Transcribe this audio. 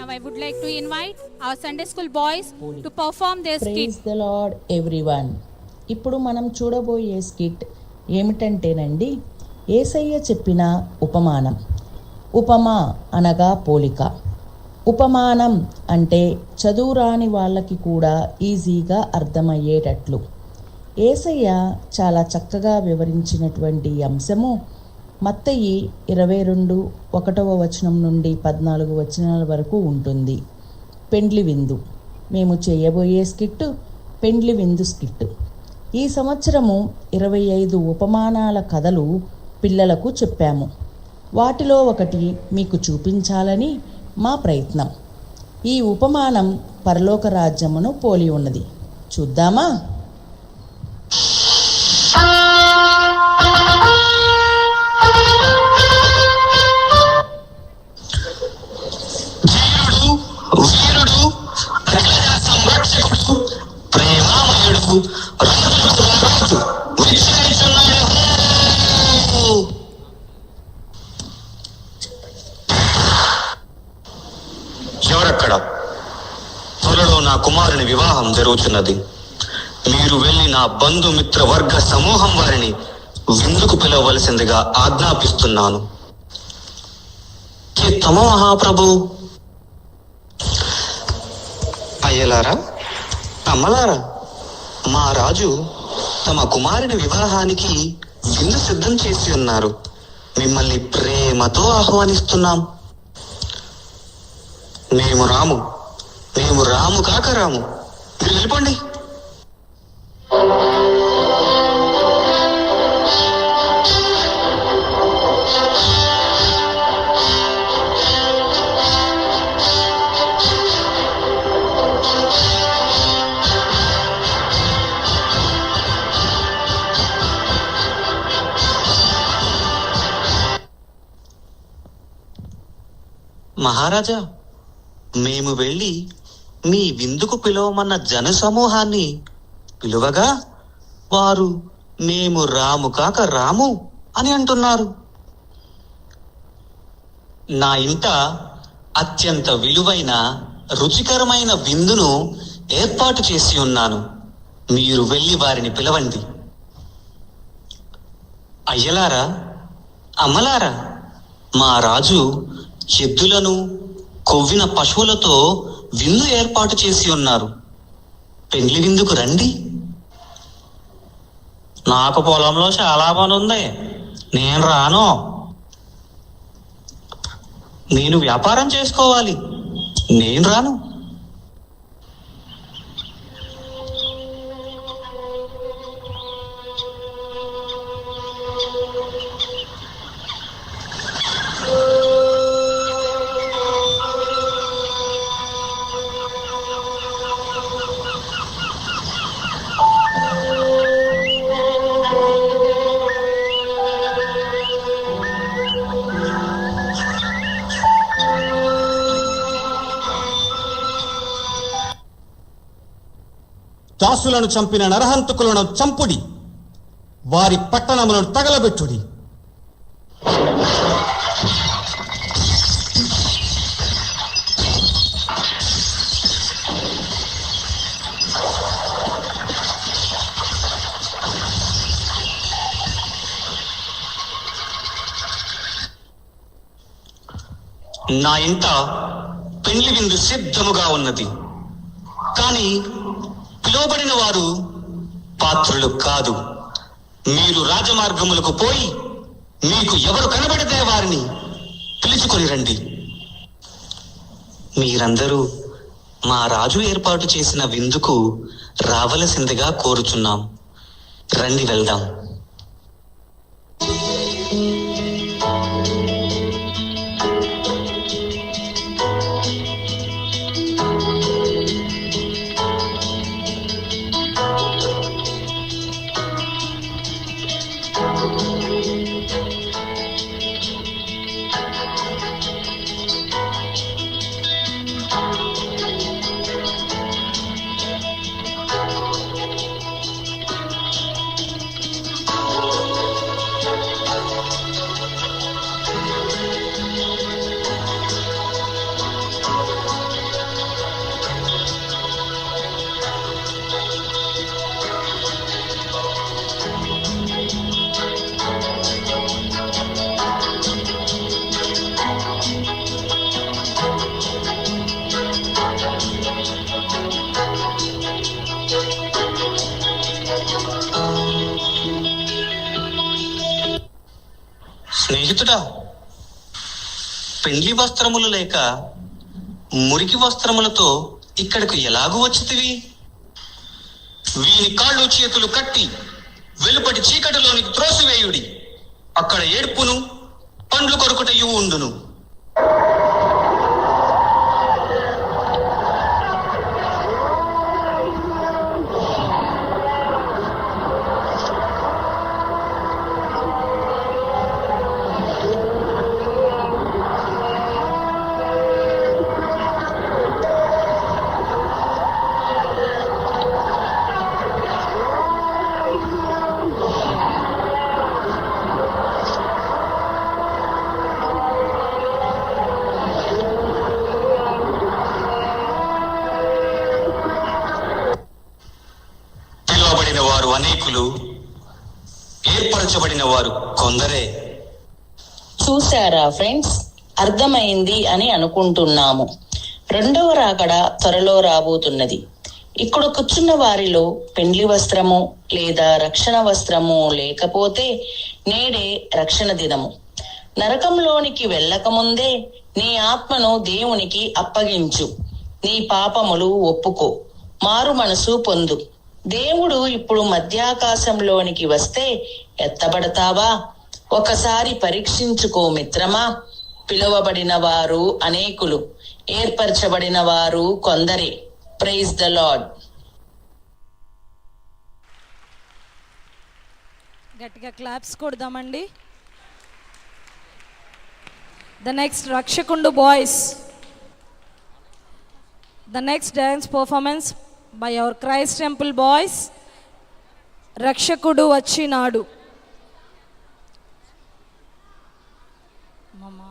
Now I would like to invite our Sunday school boys to perform their skit. Praise the Lord everyone. ఇప్పుడు మనం చూడబోయే skit ఏమిటంటేనండి, యేసయ్య చెప్పిన ఉపమానం. ఉపమా అనగా పోలిక. ఉపమానం అంటే చదువురాని వాళ్ళకి కూడా ఈజీగా అర్థమయ్యేటట్లు. యేసయ్య చాలా చక్కగా వివరించినటువంటి అంశము మత్తయి 22:1 నుండి 14 వచనాల వరకు ఉంటుంది. పెండ్లి విందు. మేము చేయబోయే స్కిట్ పెండ్లి విందు స్కిట్. ఈ సంవత్సరము 25 ఉపమానాల కథలు పిల్లలకు చెప్పాము. వాటిలో ఒకటి మీకు చూపించాలని మా ప్రయత్నం. ఈ ఉపమానం పరలోక రాజ్యమును పోలి ఉన్నది. చూద్దామా? ఎవరక్కడ? త్వరలో నా కుమారుని వివాహం జరుగుతున్నది. మీరు వెళ్ళి నా బంధుమిత్ర వర్గ సమూహం వారిని విందుకు పిలవవలసిందిగా ఆజ్ఞాపిస్తున్నాను. తమ మహాప్రభు. అయ్యలారా, అమ్మలారా, మా రాజు తమ కుమారుని వివాహానికి విందు సిద్ధం చేసి ఉన్నారు. మిమ్మల్ని ప్రేమతో ఆహ్వానిస్తున్నాం. మేము రాము కాక రాము. మీరు వెళ్ళిపోండి. మహారాజా, మేము వెళ్ళి మీ విందుకు పిలవమన్న జన సమూహాన్ని పిలువగా వారు మేము రాము కాక రాము అని అంటున్నారు. నా ఇంట అత్యంత విలువైన రుచికరమైన విందును ఏర్పాటు చేసి ఉన్నాను. మీరు వెళ్ళి వారిని పిలవండి. అయ్యలారా, అమ్మలారా, మా రాజు ఎద్దులను కొవ్విన పశువులతో విందు ఏర్పాటు చేసి ఉన్నారు. పెండ్లి విందుకు రండి. నాకు పొలంలో చాలా పని ఉంది, నేను రాను. నేను వ్యాపారం చేసుకోవాలి, నేను రాను. దాసులను చంపిన నరహంతకులను చంపుడి, వారి పట్టణములను తగలబెట్టుడి. నా ఇంట పెండ్లి విందు సిద్ధముగా ఉన్నది. కానీ పిలువబడిన వారు పాత్రులు కాదు. మీరు రాజమార్గములకు పోయి మీకు ఎవరు కనబడితే వారిని పిలుచుకొని రండి. మీరందరూ మా రాజు ఏర్పాటు చేసిన విందుకు రావలసిందిగా కోరుచున్నాం. రండి, వెళ్దాం. స్నేహితుడా, పెండ్లి వస్త్రములు లేక మురికి వస్త్రములతో ఇక్కడకు ఎలాగూ వచ్చితివి? వీని కాళ్ళు చేతులు కట్టి వెలుపటి చీకటిలోనికి త్రోసివేయుడి. అక్కడ ఏడ్పును పండ్లు కొరుకుటయు ఉండును. పిలువబడిన వారు అనేకులు, ఏర్పరచబడిన వారు కొందరే. చూశారా ఫ్రెండ్స్, అర్థమైంది అని అనుకుంటున్నాము. రెండవ రాకడ త్వరలో రాబోతున్నది. ఇక్కడ కూర్చున్న వారిలో పెండ్లి వస్త్రము లేదా రక్షణ వస్త్రము లేకపోతే నేడే రక్షణ దినము. నరకంలోనికి వెళ్ళకముందే నీ ఆత్మను దేవునికి అప్పగించు. నీ పాపములు ఒప్పుకో, మారు మనసు పొందు. దేవుడు ఇప్పుడు మధ్యాకాశంలోనికి వస్తే ఎత్తబడతావా? ఒకసారి పరీక్షించుకో మిత్రమా. పిలువబడిన వారు అనేకులు, ఏర్పరచబడిన వారు కొందరే. Praise the Lord. గట్టిగా క్లాప్స్ కొడదామండి. ద నెక్స్ట్ రక్షకుండు boys. The next dance performance by our Christ Temple boys, రక్షకుడు వచ్చినాడు. మమ్మ